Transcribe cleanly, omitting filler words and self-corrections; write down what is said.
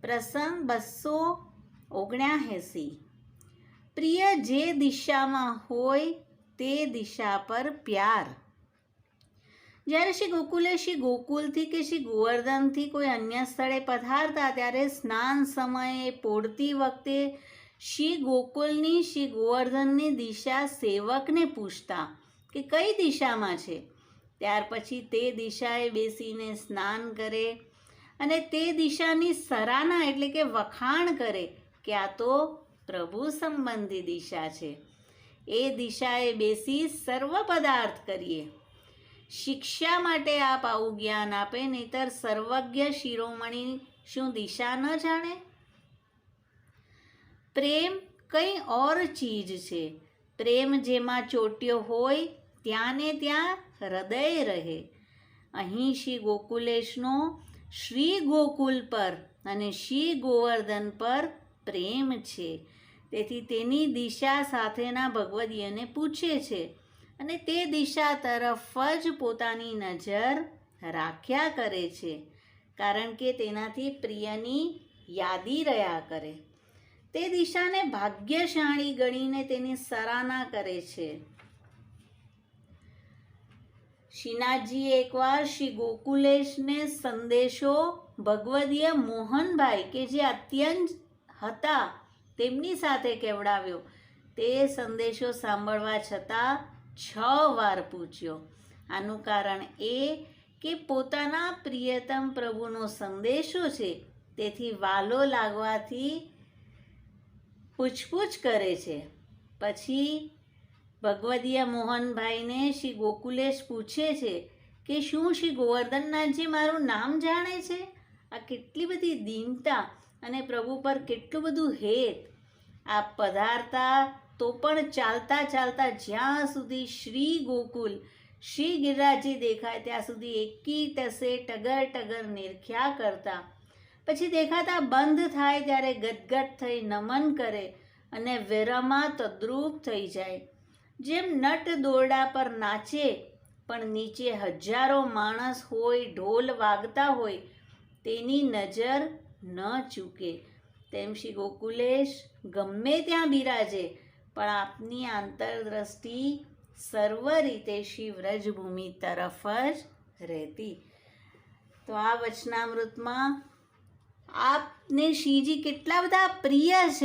પ્રસંગ 279। પ્રિય જે દિશામાં હોય તે દિશા પર પ્યાર। જ્યારે શ્રી ગોકુલે શ્રી ગોકુલથી કે શ્રી ગોવર્ધનથી કોઈ અન્ય સ્થળે પધારતા ત્યારે સ્નાન સમયે પોળતી વખતે શ્રી ગોકુલની શ્રી ગોવર્ધનની દિશા સેવકને પૂછતા કે કઈ દિશામાં છે। ત્યાર પછી તે દિશાએ બેસીને સ્નાન કરે અને તે દિશાની સરાહના એટલે કે વખાણ કરે કે આ તો પ્રભુ સંબંધી દિશા છે। એ દિશાએ બેસી સર્વ પદાર્થ કરીએ। શિક્ષા માટે આપ આવું જ્ઞાન આપે, નહીતર સર્વજ્ઞ શિરોમણી શું દિશા ન જાણે? પ્રેમ કંઈ ઓર ચીજ છે। પ્રેમ જેમાં ચોટ્યો હોય ત્યાં ને ત્યાં હૃદય રહે। અહીં શ્રી ગોકુલેશનો શ્રી ગોકુલ પર અને શ્રી ગોવર્ધન પર પ્રેમ છે। તેથી તેની દિશા સાથેના ભગવદીયને પૂછે છે અને તે દિશા તરફ જ પોતાની નજર રાખ્યા કરે છે, કારણ કે તેનાથી પ્રિયની યાદી રહ્યા કરે। તે દિશાને ભાગ્યશાળી ગણીને તેની સરાહના કરે છે। શ્રીનાથજીએ એકવાર શ્રી ગોકુલેશને સંદેશો ભગવદીય મોહનભાઈ કે જે અત્યંત હતા તેમની સાથે કેવડાવ્યો। તે સંદેશો સાંભળવા છતાં 6 વાર પૂછ્યો। આનું કારણ એ કે પોતાના પ્રિયતમ પ્રભુનો સંદેશો છે, તેથી વાલો લાગવાથી પૂછપૂછ કરે છે। પછી ભગવદીય મોહનભાઈને શ્રી ગોકુલેશ પૂછે છે કે શું શ્રી ગોવર્ધનનાથજી મારું નામ જાણે છે? આ કેટલી બધી દીનતા અને પ્રભુ પર કેટલું બધું હેત! આપ પધારતા તો પણ ચાલતા ચાલતા જ્યાં સુધી શ્રી ગોકુલ શ્રી ગિરિરાજજી દેખાય ત્યાં સુધી એકી ટસે ટગર ટગર નિરખ્યા કરતા। પછી દેખાતા બંધ થાય ત્યારે ગદગદ થઈ નમન કરે અને વેરામાં તદ્રુપ થઈ જાય। જેમ નટ દોરડા પર નાચે પણ નીચે હજારો માણસ હોય, ઢોલ વાગતા હોય, તેની નજર ન ચૂકે, તેમ શ્રી ગોકુલેશ ગમે ત્યાં બિરાજે પણ આપની આંતરદ્રષ્ટિ સર્વ રીતે શ્રી વ્રજભૂમિ તરફ જ રહેતી। તો આ વચનામૃતમાં આપને શ્રીજી કેટલા બધા પ્રિય છે